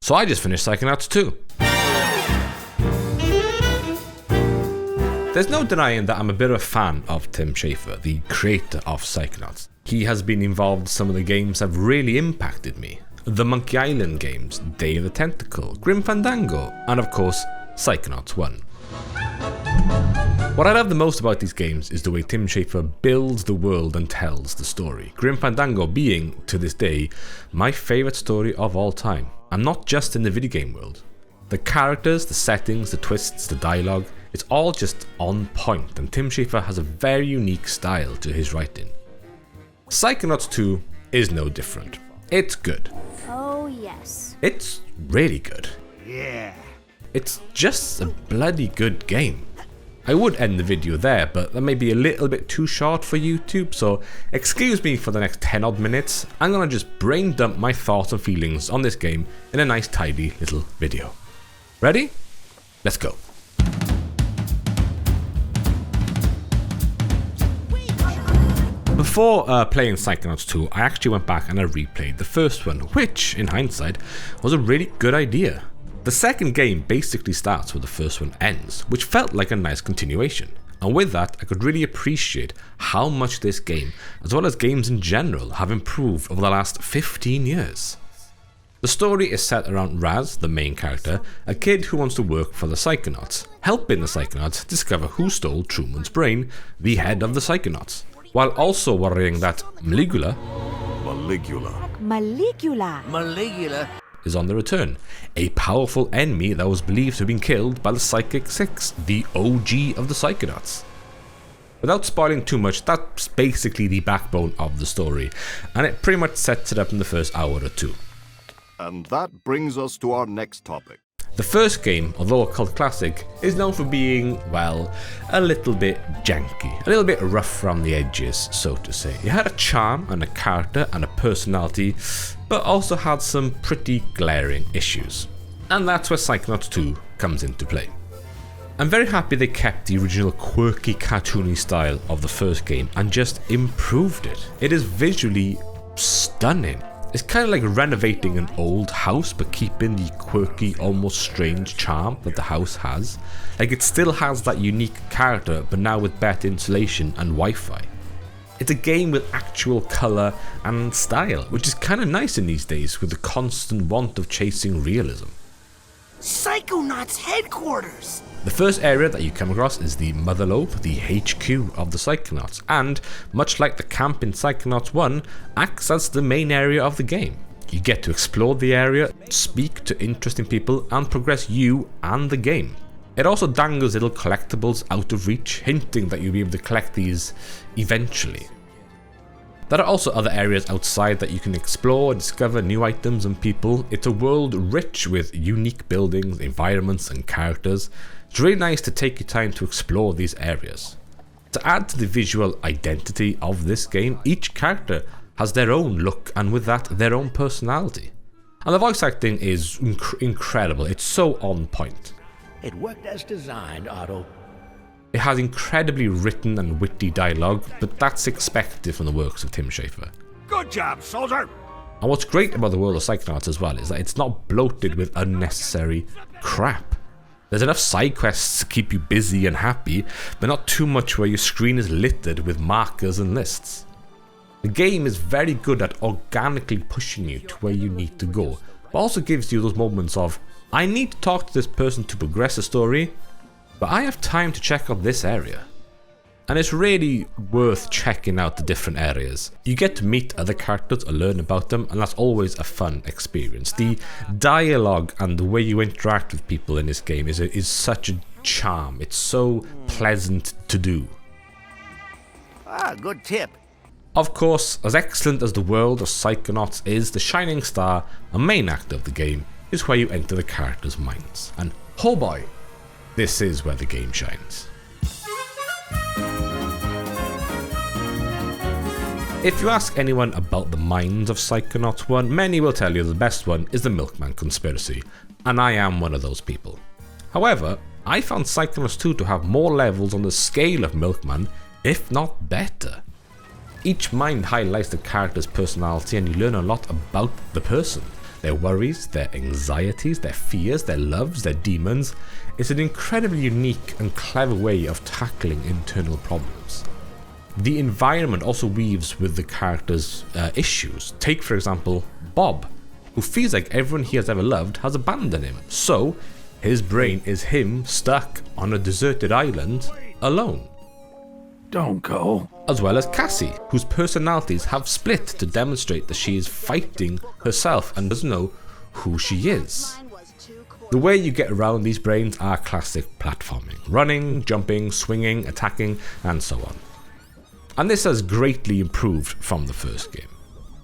So I just finished Psychonauts 2. There's no denying that I'm a bit of a fan of Tim Schafer, the creator of Psychonauts. He has been involved in some of the games that have really impacted me. The Monkey Island games, Day of the Tentacle, Grim Fandango, and of course, Psychonauts 1. What I love the most about these games is the way Tim Schafer builds the world and tells the story. Grim Fandango being, to this day, my favourite story of all time. And not just in the video game world. The characters, the settings, the twists, the dialogue, it's all just on point, and Tim Schafer has a very unique style to his writing. Psychonauts 2 is no different. It's good. Oh yes. It's really good. Yeah. It's just a bloody good game. I would end the video there, but that may be a little bit too short for YouTube, so excuse me for the next 10 odd minutes. I'm gonna just brain dump my thoughts and feelings on this game in a nice tidy little video. Ready? Let's go. Before playing Psychonauts 2, I actually went back and I replayed the first one, which, in hindsight, was a really good idea. The second game basically starts where the first one ends, which felt like a nice continuation. And with that, I could really appreciate how much this game, as well as games in general, have improved over the last 15 years. The story is set around Raz, the main character, a kid who wants to work for the Psychonauts, helping the Psychonauts discover who stole Truman's brain, the head of the Psychonauts, while also worrying that Maligula is on the return, a powerful enemy that was believed to have been killed by the Psychic Six, the OG of the Psychonauts. Without spoiling too much, that's basically the backbone of the story, and it pretty much sets it up in the first hour or two. And that brings us to our next topic. The first game, although a cult classic, is known for being, well, a little bit janky, a little bit rough around the edges, so to say. It had a charm and a character and a personality, but also had some pretty glaring issues. And that's where Psychonauts 2 comes into play. I'm very happy they kept the original quirky, cartoony style of the first game and just improved it. It is visually stunning. It's kind of like renovating an old house but keeping the quirky, almost strange charm that the house has. Like, it still has that unique character, but now with better insulation and Wi-Fi. It's a game with actual colour and style, which is kind of nice in these days with the constant want of chasing realism. Psychonauts headquarters! The first area that you come across is the Motherlobe, the HQ of the Psychonauts, and, much like the camp in Psychonauts 1, acts as the main area of the game. You get to explore the area, speak to interesting people, and progress you and the game. It also dangles little collectibles out of reach, hinting that you'll be able to collect these eventually. There are also other areas outside that you can explore, discover new items and people. It's a world rich with unique buildings, environments and characters. It's really nice to take your time to explore these areas. To add to the visual identity of this game, each character has their own look and with that their own personality. And the voice acting is incredible, it's so on point. It worked as designed, Otto. It has incredibly written and witty dialogue, but that's expected from the works of Tim Schafer. Good job, soldier! And what's great about the world of Psychonauts as well is that it's not bloated with unnecessary crap. There's enough side quests to keep you busy and happy, but not too much where your screen is littered with markers and lists. The game is very good at organically pushing you to where you need to go, but also gives you those moments of, I need to talk to this person to progress the story, but I have time to check out this area. And it's really worth checking out the different areas. You get to meet other characters or learn about them, and that's always a fun experience. The dialogue and the way you interact with people in this game is such a charm. It's so pleasant to do. Ah, good tip. Of course, as excellent as the world of Psychonauts is, the shining star and main actor of the game is where you enter the characters' minds. And oh boy, this is where the game shines. If you ask anyone about the minds of Psychonauts 1, many will tell you the best one is the Milkman conspiracy, and I am one of those people. However, I found Psychonauts 2 to have more levels on the scale of Milkman, if not better. Each mind highlights the character's personality and you learn a lot about the person. their worries, their anxieties, their fears, their loves, their demons. It's an incredibly unique and clever way of tackling internal problems. The environment also weaves with the character's issues. Take, for example, Bob, who feels like everyone he has ever loved has abandoned him. So, his brain is him stuck on a deserted island alone. Don't go. As well as Cassie, whose personalities have split to demonstrate that she is fighting herself and doesn't know who she is. The way you get around these brains are classic platforming: running, jumping, swinging, attacking, and so on. And this has greatly improved from the first game.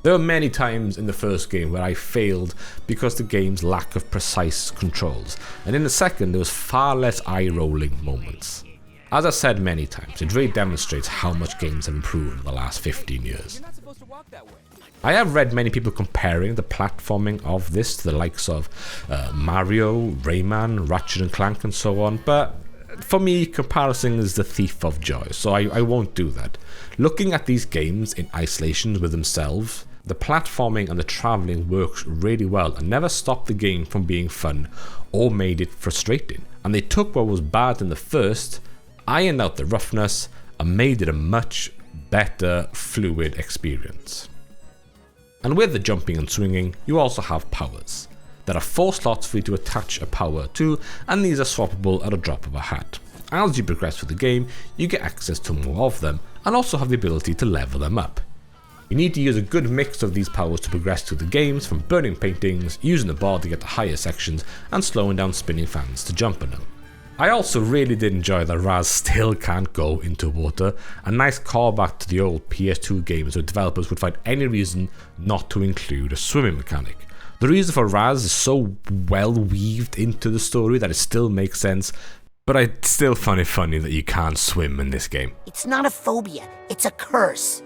There were many times in the first game where I failed because of the game's lack of precise controls, and in the second there was far less eye-rolling moments. As I said many times, it really demonstrates how much games have improved in the last 15 years. I have read many people comparing the platforming of this to the likes of Mario, Rayman, Ratchet and Clank and so on, but for me, comparison is the thief of joy, so I won't do that. Looking at these games in isolation with themselves, the platforming and the travelling works really well and never stopped the game from being fun or made it frustrating. And they took what was bad in the first, ironed out the roughness, and made it a much better, fluid experience. And with the jumping and swinging, you also have powers. There are 4 slots for you to attach a power to, and these are swappable at a drop of a hat. As you progress through the game, you get access to more of them, and also have the ability to level them up. You need to use a good mix of these powers to progress through the games, from burning paintings, using the bar to get to higher sections, and slowing down spinning fans to jump on them. I also really did enjoy that Raz still can't go into water, a nice callback to the old PS2 games where developers would find any reason not to include a swimming mechanic. The reason for Raz is so well weaved into the story that it still makes sense, but I still find it funny that you can't swim in this game. It's not a phobia, it's a curse.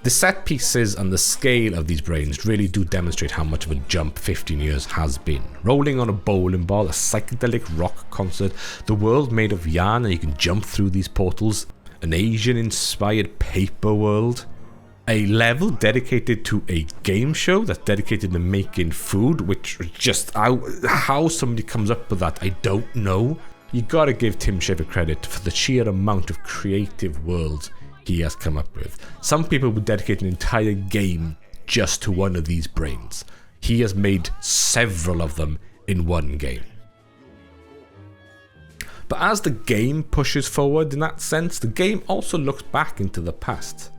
The set pieces and the scale of these brains really do demonstrate how much of a jump 15 years has been. Rolling on a bowling ball, a psychedelic rock concert, the world made of yarn and you can jump through these portals, an Asian-inspired paper world, a level dedicated to a game show that's dedicated to making food, which just how somebody comes up with that, I don't know. You gotta give Tim Schafer credit for the sheer amount of creative worlds he has come up with. Some people would dedicate an entire game just to one of these brains. He has made several of them in one game. But as the game pushes forward in that sense, the game also looks back into the past.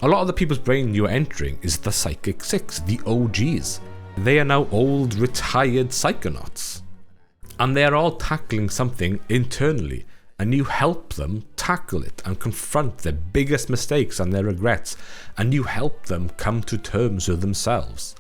A lot of the people's brain you're entering is the Psychic Six, the OGs. They are now old, retired Psychonauts. And they are all tackling something internally, and you help them tackle it and confront their biggest mistakes and their regrets, and you help them come to terms with themselves.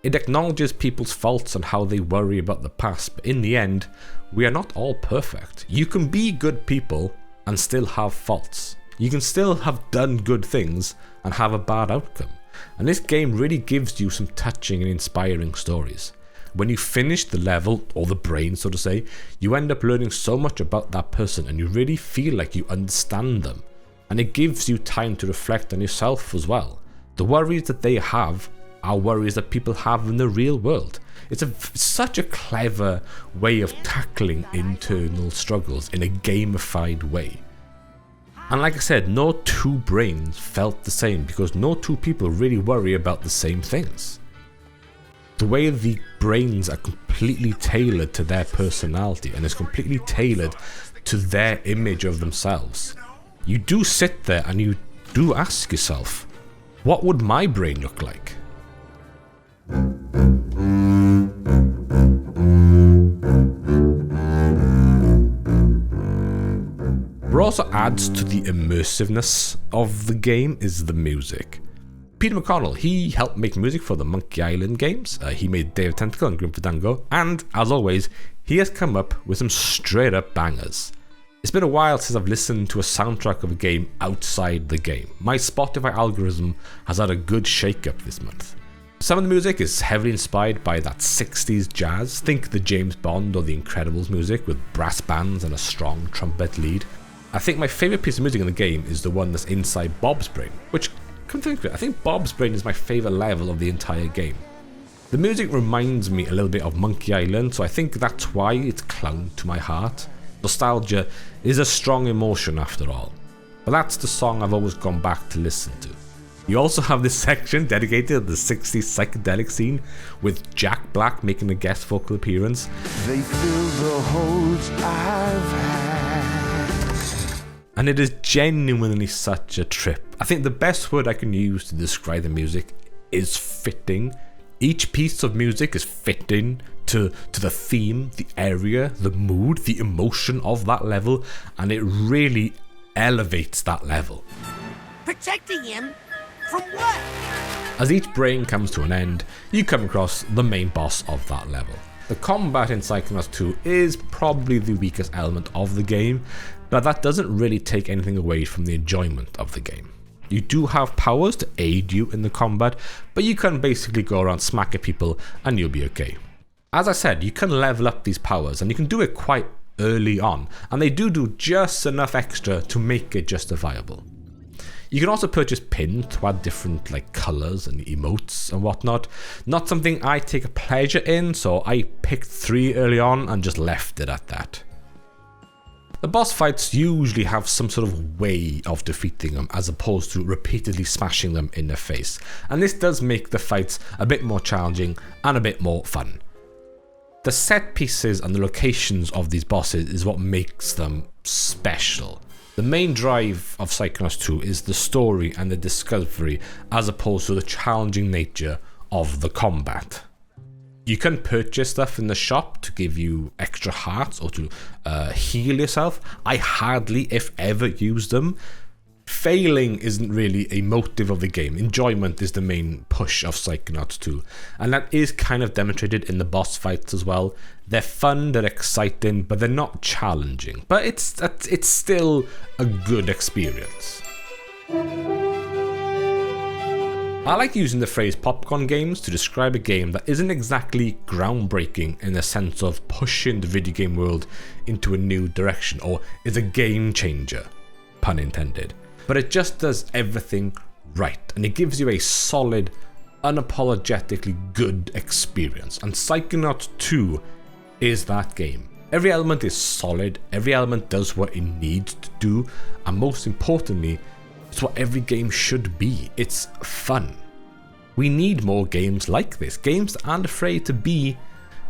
It acknowledges people's faults and how they worry about the past, but in the end, we are not all perfect. You can be good people and still have faults. You can still have done good things and have a bad outcome. And this game really gives you some touching and inspiring stories. When you finish the level, or the brain so to say, you end up learning so much about that person and you really feel like you understand them. And it gives you time to reflect on yourself as well. The worries that they have are worries that people have in the real world. It's such a clever way of tackling internal struggles in a gamified way. And like I said, no two brains felt the same because no two people really worry about the same things. The way the brains are completely tailored to their personality and is completely tailored to their image of themselves. You do sit there and you do ask yourself, what would my brain look like? What also adds to the immersiveness of the game is the music. Peter McConnell, he helped make music for the Monkey Island games. He made Day of Tentacle and Grim Fandango, and as always, he has come up with some straight up bangers. It's been a while since I've listened to a soundtrack of a game outside the game. My Spotify algorithm has had a good shake up this month. Some of the music is heavily inspired by that 60s jazz. Think the James Bond or the Incredibles music with brass bands and a strong trumpet lead. I think my favourite piece of music in the game is the one that's inside Bob's brain, which, come to think of it, I think Bob's brain is my favourite level of the entire game. The music reminds me a little bit of Monkey Island, so I think that's why it's clung to my heart. Nostalgia is a strong emotion after all, but that's the song I've always gone back to listen to. You also have this section dedicated to the 60s psychedelic scene, with Jack Black making a guest vocal appearance. They fill the holes I've had. And it is genuinely such a trip. I think the best word I can use to describe the music is fitting. Each piece of music is fitting to the theme, the area, the mood, the emotion of that level, and it really elevates that level. Protecting him? From what? As each brain comes to an end, you come across the main boss of that level. The combat in Psychonauts 2 is probably the weakest element of the game, but that doesn't really take anything away from the enjoyment of the game. You do have powers to aid you in the combat, but you can basically go around smacking people and you'll be okay. As I said, you can level up these powers and you can do it quite early on, and they do just enough extra to make it justifiable. You can also purchase pins to add different colours and emotes and whatnot. Not something I take a pleasure in, so I picked 3 early on and just left it at that. The boss fights usually have some sort of way of defeating them as opposed to repeatedly smashing them in the face, and this does make the fights a bit more challenging and a bit more fun. The set pieces and the locations of these bosses is what makes them special. The main drive of Psychonauts 2 is the story and the discovery as opposed to the challenging nature of the combat. You can purchase stuff in the shop to give you extra hearts or to heal yourself. I hardly, if ever, use them. Failing isn't really a motive of the game. Enjoyment is the main push of Psychonauts 2, and that is kind of demonstrated in the boss fights as well. They're fun, they're exciting, but they're not challenging. But it's still a good experience. I like using the phrase popcorn games to describe a game that isn't exactly groundbreaking in the sense of pushing the video game world into a new direction, or is a game changer, pun intended. But it just does everything right, and it gives you a solid, unapologetically good experience. And Psychonauts 2 is that game. Every element is solid, every element does what it needs to do, and most importantly, it's what every game should be. It's fun. We need more games like this, games that aren't afraid to be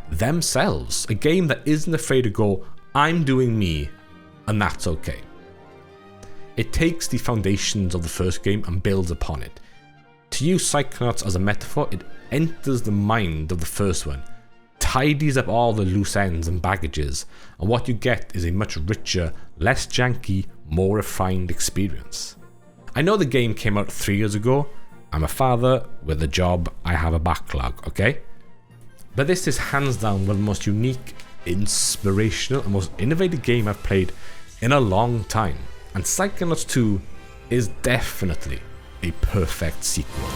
themselves, a game that isn't afraid to go, I'm doing me, and that's okay. It takes the foundations of the first game and builds upon it. To use Psychonauts as a metaphor, it enters the mind of the first one, tidies up all the loose ends and baggages, and what you get is a much richer, less janky, more refined experience. I know the game came out 3 years ago. I'm a father with a job, I have a backlog, okay? But this is hands down one of the most unique, inspirational, and most innovative game I've played in a long time. And Psychonauts 2 is definitely a perfect sequel.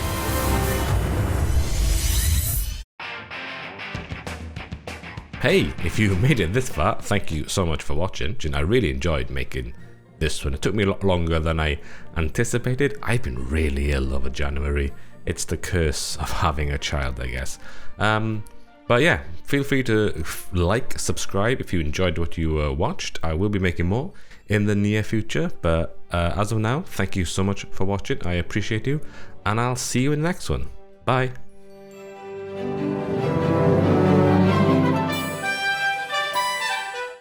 Hey, if you made it this far, thank you so much for watching. I really enjoyed making this one. It took me a lot longer than I anticipated. I've been really ill over January. It's the curse of having a child, I guess. But yeah, feel free to subscribe if you enjoyed what you watched. I will be making more in the near future, but as of now, thank you so much for watching. I appreciate you, and I'll see you in the next one. Bye.